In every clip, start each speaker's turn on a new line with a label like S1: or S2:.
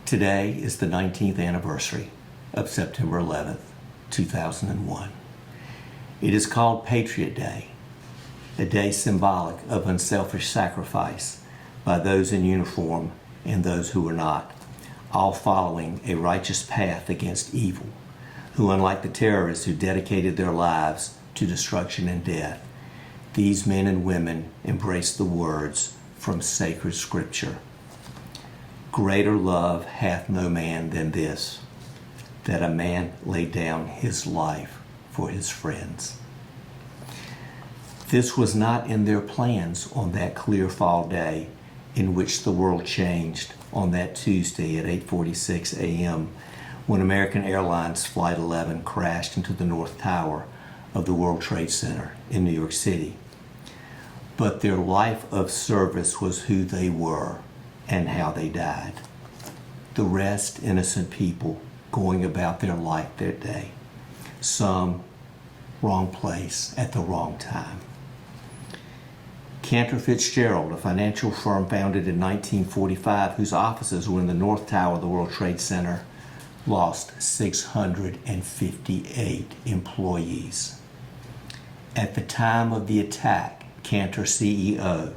S1: Today is the 19th anniversary of September 11th, 2001. It is called Patriot Day, a day symbolic of unselfish sacrifice by those in uniform and those who are not, all following a righteous path against evil, who, unlike the terrorists who dedicated their lives to destruction and death, these men and women embraced the words from sacred scripture. Greater love hath no man than this, that a man lay down his life for his friends. This was not in their plans on that clear fall day in which the world changed on that Tuesday at 8:46 a.m. when American Airlines Flight 11 crashed into the North Tower of the World Trade Center in New York City. But their life of service was who they were and how they died. The rest, innocent people going about their life that day. Some wrong place at the wrong time. Cantor Fitzgerald, a financial firm founded in 1945 whose offices were in the North Tower of the World Trade Center, lost 658 employees. At the time of the attack, Cantor CEO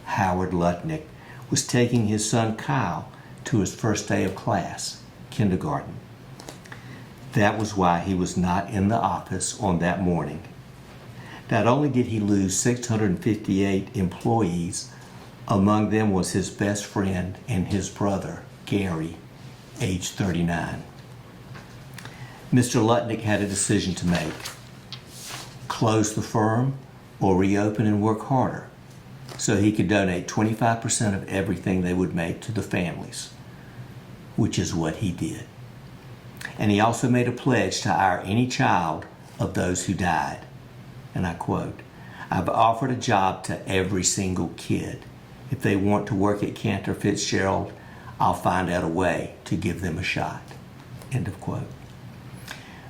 S1: Howard Lutnick was taking his son Kyle to his first day of class, kindergarten. That was why he was not in the office on that morning. Not only did he lose 658 employees, among them was his best friend and his brother, Gary, age 39. Mr. Lutnick had a decision to make: close the firm or reopen and work harder, so he could donate 25% of everything they would make to the families, which is what he did. And he also made a pledge to hire any child of those who died. And I quote, "I've offered a job to every single kid. If they want to work at Cantor Fitzgerald, I'll find out a way to give them a shot." End of quote.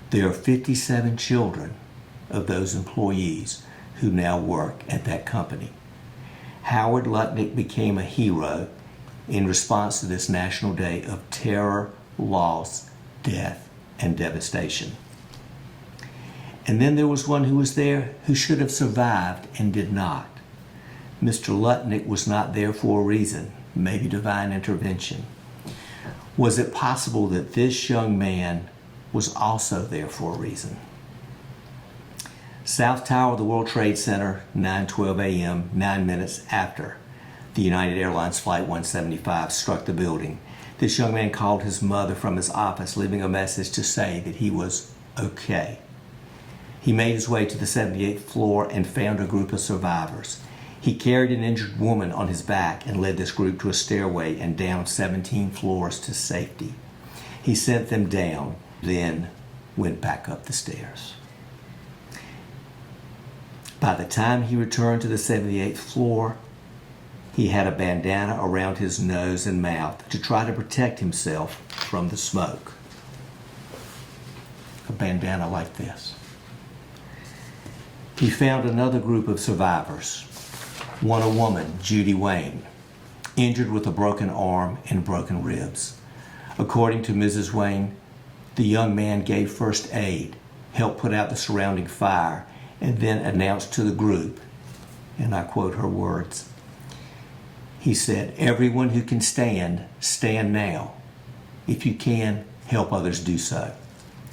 S1: There are 57 children of those employees who now work at that company. Howard Lutnick became a hero in response to this National Day of terror, loss, death, and devastation. And then there was one who was there who should have survived and did not. Mr. Lutnick was not there for a reason, maybe divine intervention. Was it possible that this young man was also there for a reason? South Tower of the World Trade Center, 9:12 a.m., 9 minutes after the United Airlines Flight 175 struck the building. This young man called his mother from his office, leaving a message to say that he was okay. He made his way to the 78th floor and found a group of survivors. He carried an injured woman on his back and led this group to a stairway and down 17 floors to safety. He sent them down, then went back up the stairs. By the time he returned to the 78th floor, he had a bandana around his nose and mouth to try to protect himself from the smoke. A bandana like this. He found another group of survivors. One, a woman, Judy Wayne, injured with a broken arm and broken ribs. According to Mrs. Wayne, the young man gave first aid, helped put out the surrounding fire, and then announced to the group, and I quote her words, he said, "Everyone who can stand, stand now. If you can, help others do so."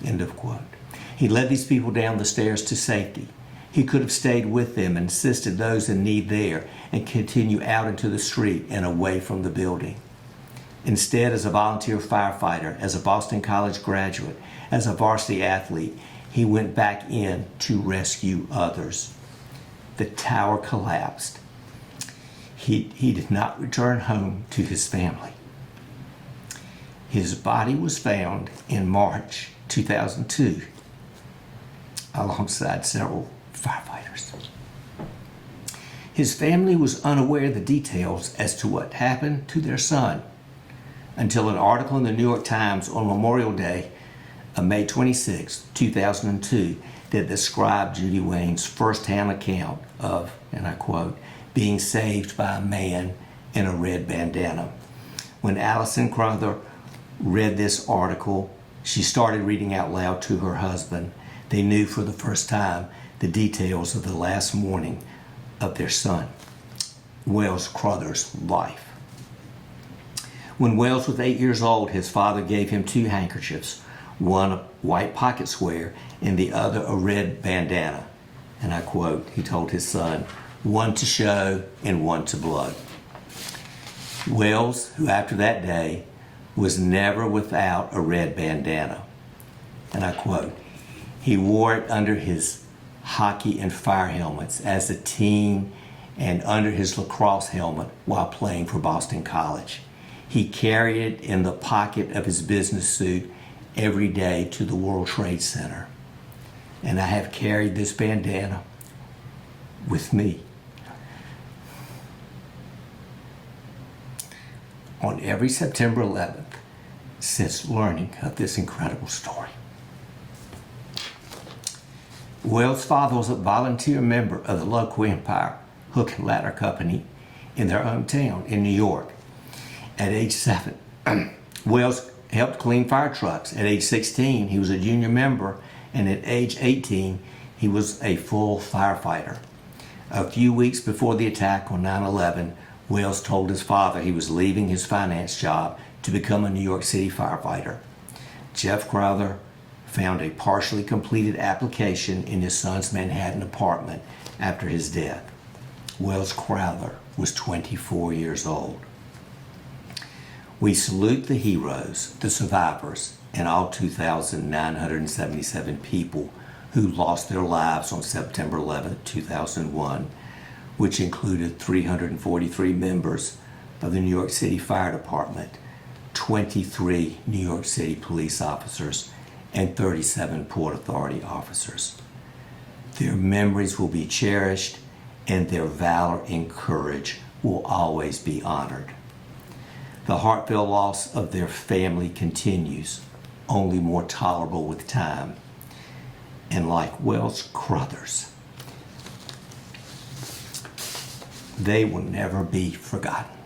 S1: End of quote. He led these people down the stairs to safety. He could have stayed with them and assisted those in need there and continue out into the street and away from the building. Instead, as a volunteer firefighter, as a Boston College graduate, as a varsity athlete, he went back in to rescue others. The tower collapsed. He did not return home to his family. His body was found in March 2002 alongside several firefighters. His family was unaware of the details as to what happened to their son until an article in the New York Times on Memorial Day, May 26, 2002, that described Judy Wayne's first-hand account of, and I quote, being saved by a man in a red bandana. When Allison Crowther read this article. She started reading out loud to her husband. They knew for the first time the details of the last morning of their son, Welles Crowther's life. When Welles was 8 years old, his father gave him 2 handkerchiefs, one a white pocket square and the other a red bandana. And I quote, he told his son, "One to show and one to blow." Welles, who after that day was never without a red bandana. And I quote, he wore it under his hockey and fire helmets as a teen and under his lacrosse helmet while playing for Boston College. He carried it in the pocket of his business suit every day to the World Trade Center. And I have carried this bandana with me on every September 11th since learning of this incredible story. Welles' father was a volunteer member of the local Empire Hook and Ladder Company in their hometown in New York. At age 7, Welles helped clean fire trucks. At age 16, he was a junior member, and at age 18, he was a full firefighter. A few weeks before the attack on 9/11, Welles told his father he was leaving his finance job to become a New York City firefighter. Jeff Crowther found a partially completed application in his son's Manhattan apartment after his death. Welles Crowther was 24 years old. We salute the heroes, the survivors, and all 2,977 people who lost their lives on September 11th, 2001, which included 343 members of the New York City Fire Department, 23 New York City police officers, and 37 Port Authority officers. Their memories will be cherished, and their valor and courage will always be honored. The heartfelt loss of their family continues, only more tolerable with time. And like Welles Crowther's, they will never be forgotten.